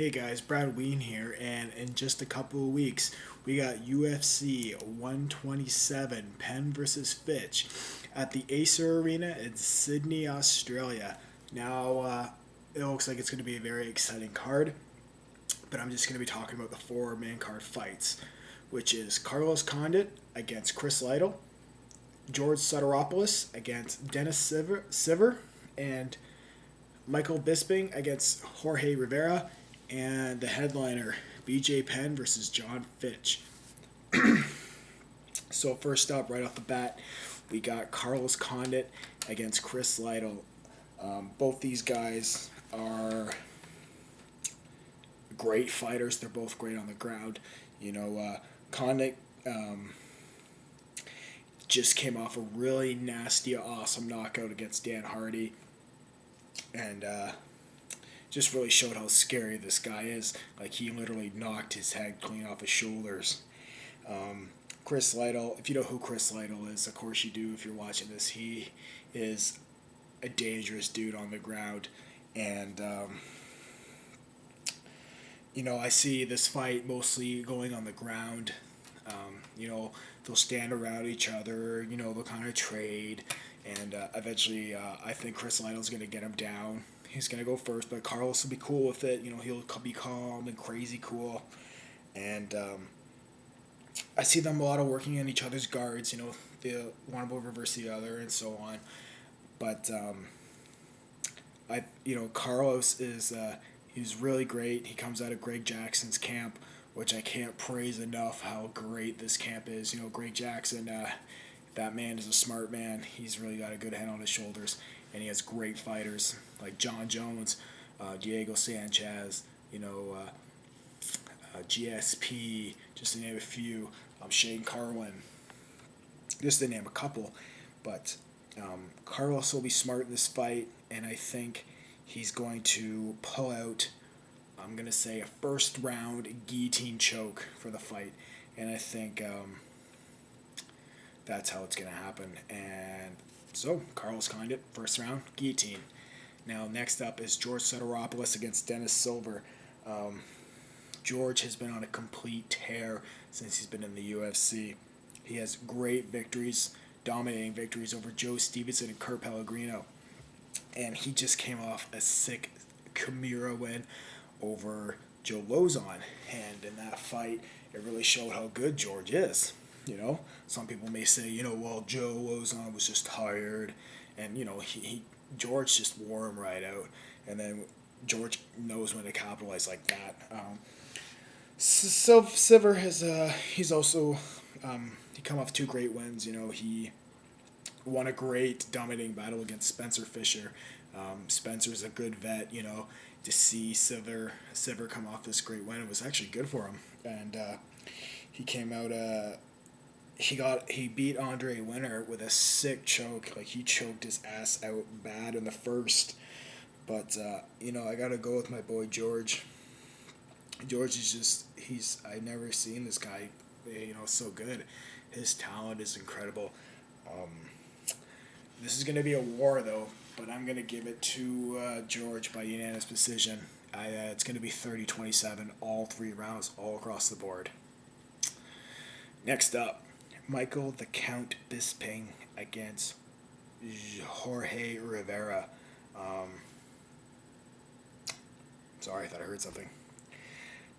Hey guys, Brad Ween here, and in just a couple of weeks, we got UFC 127 Penn versus Fitch at the Acer Arena in Sydney, Australia. Now, it looks like it's going to be a very exciting card, but I'm just going to be talking about the four main card fights, which is Carlos Condit against Chris Lytle, George Sotiropoulos against Dennis Siver, and Michael Bisping against Jorge Rivera, and the headliner, BJ Penn versus Jon Fitch. So first up, right off the bat, we got Carlos Condit against Chris Lytle. Both these guys are great fighters. They're both great on the ground. Condit just came off a really nasty, awesome knockout against Dan Hardy, and just really showed how scary this guy is. Like, he literally knocked his head clean off his shoulders. Chris Lytle, if you know who Chris Lytle is, of course you do if you're watching this, he is a dangerous dude on the ground. And, I see this fight mostly going on the ground. They'll stand around each other, they'll kind of trade. And eventually, I think Chris Lytle's going to get him down. He's going to go first, but Carlos will be cool with it. He'll be calm and crazy cool. And I see them a lot of working in each other's guards. One will reverse the other and so on. But, Carlos is he's really great. He comes out of Greg Jackson's camp, which I can't praise enough how great this camp is. Greg Jackson, that man is a smart man. He's really got a good head on his shoulders, and he has great fighters like John Jones, Diego Sanchez, GSP, just to name a few, Shane Carwin, just to name a couple. But Carlos will be smart in this fight, and I think he's going to pull out, I'm going to say, a first round guillotine choke for the fight, and I think that's how it's going to happen. And so, Carlos Condit, first round, guillotine. Now, next up is George Sotiropoulos against Dennis Siver. George has been on a complete tear since he's been in the UFC. He has great victories, dominating victories over Joe Stevenson and Curt Pellegrino. And he just came off a sick Kimura win over Joe Lozon. And in that fight, it really showed how good George is. Some people may say, well, Joe Lozon was just tired, and George just wore him right out, and then George knows when to capitalize like that. So Siver he's also he come off two great wins. He won a great dominating battle against Spencer Fisher. Spencer's a good vet. To see Siver come off this great win, it was actually good for him, and he came out. He beat Andre Winner with a sick choke. Like, he choked his ass out bad in the first. But I gotta go with my boy George. George is just I never seen this guy so good. His talent is incredible. This is gonna be a war though, but I'm gonna give it to George by unanimous decision. It's gonna be 30-27 all three rounds, all across the board. Next up, Michael the Count Bisping against Jorge Rivera. Sorry, I thought I heard something.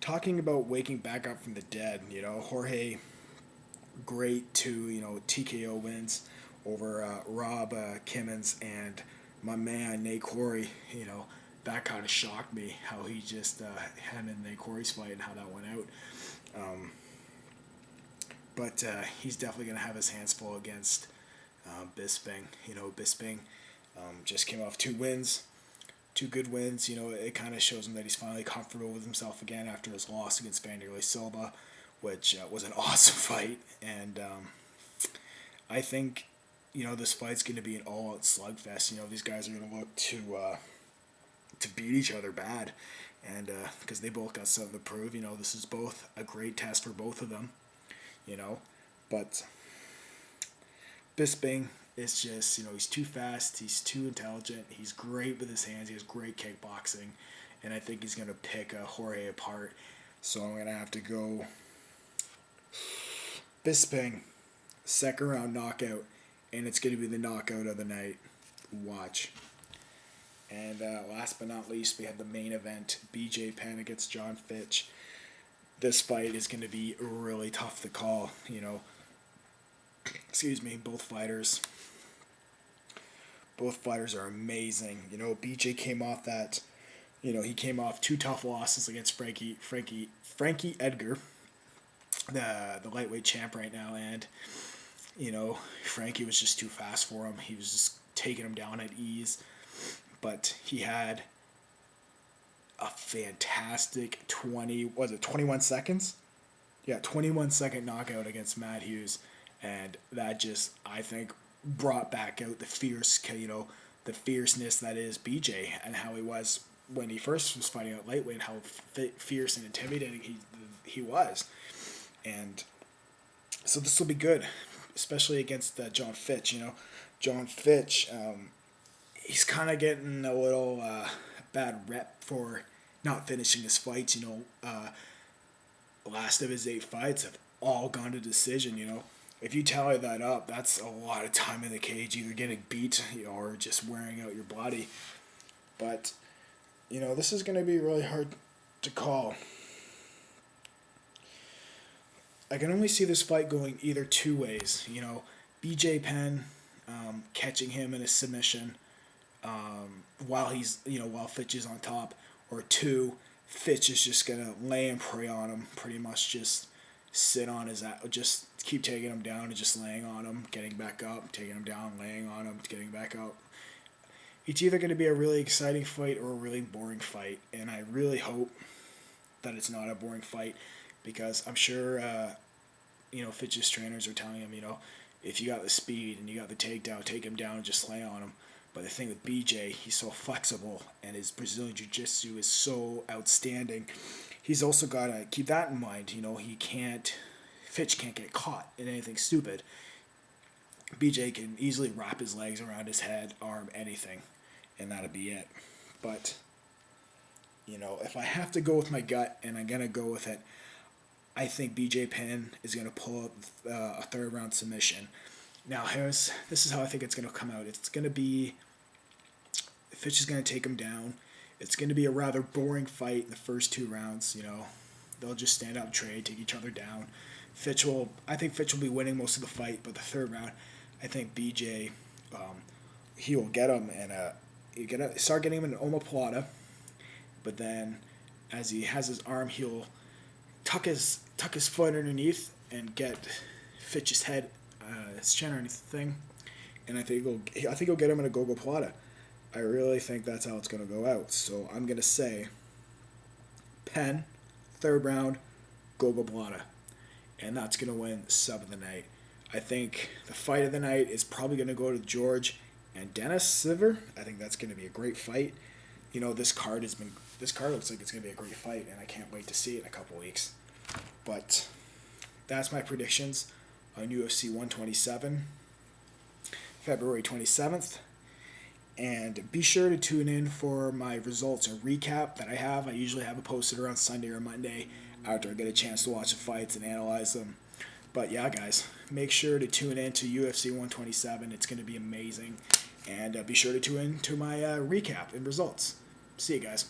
Talking about waking back up from the dead, Jorge, great two, TKO wins over Rob Kimmons and my man Nate Quarry. That kind of shocked me how he just him and Nate Quarry's fight and how that went out. But he's definitely going to have his hands full against Bisping. Bisping just came off two good wins. It kind of shows him that he's finally comfortable with himself again after his loss against Vanderlei Silva, which was an awesome fight. And I think, this fight's going to be an all-out slugfest. These guys are going to look to beat each other bad, and because they both got something to prove. This is both a great test for both of them. But Bisping is just, he's too fast, he's too intelligent, he's great with his hands, he has great kickboxing, and I think he's going to pick Jorge apart. So I'm going to have to go Bisping, second round knockout, and it's going to be the knockout of the night. Watch. And last but not least, we have the main event, BJ Penn against Jon Fitch. This fight is going to be really tough to call, Excuse me, both fighters are amazing. BJ came off that, he came off 2 tough losses against Frankie Edgar, the lightweight champ right now, and, Frankie was just too fast for him. He was just taking him down at ease. But he had a fantastic 21 seconds? Yeah, 21-second knockout against Matt Hughes. And that just, I think, brought back out the the fierceness that is BJ, and how he was when he first was fighting at lightweight, how fierce and intimidating he was. And so this will be good, especially against Jon Fitch. Jon Fitch, he's kind of getting a little bad rep for not finishing his fights. Last of his 8 fights have all gone to decision. If you tally that up, that's a lot of time in the cage, either getting beat or just wearing out your body. But, this is going to be really hard to call. I can only see this fight going either 2 ways. BJ Penn catching him in a submission while Fitch is on top, or 2, Fitch is just going to lay and prey on him, pretty much just sit on his ass, just keep taking him down and just laying on him, getting back up, taking him down, laying on him, getting back up. It's either going to be a really exciting fight or a really boring fight, and I really hope that it's not a boring fight, because I'm sure, Fitch's trainers are telling him, if you got the speed and you got the takedown, take him down and just lay on him. But the thing with BJ, he's so flexible, and his Brazilian Jiu-Jitsu is so outstanding. He's also got to keep that in mind. Fitch can't get caught in anything stupid. BJ can easily wrap his legs around his head, arm, anything, and that'll be it. But, if I have to go with my gut, and I'm going to go with it, I think BJ Penn is going to pull up a 3rd round submission. Now, this is how I think it's going to come out. It's going to be, Fitch is going to take him down. It's going to be a rather boring fight in the first 2 rounds. They'll just stand up, trade, take each other down. I think Fitch will be winning most of the fight, but the 3rd round, I think BJ, he will get him, and he's going to start getting him in an omoplata. But then, as he has his arm, he'll tuck his foot underneath and get Fitch's head, his chin underneath the thing, and I think he'll get him in a gogoplata. I really think that's how it's going to go out. So I'm going to say Penn, 3rd round, gogoplata, and that's going to win sub of the night. I think the fight of the night is probably going to go to George and Dennis Sivir. I think that's going to be a great fight. This card looks like it's going to be a great fight, and I can't wait to see it in a couple weeks. But that's my predictions on UFC 127, February 27th. And be sure to tune in for my results and recap that I have. I usually have it posted around Sunday or Monday after I get a chance to watch the fights and analyze them. But yeah, guys, make sure to tune in to UFC 127. It's going to be amazing. And be sure to tune in to my recap and results. See you guys.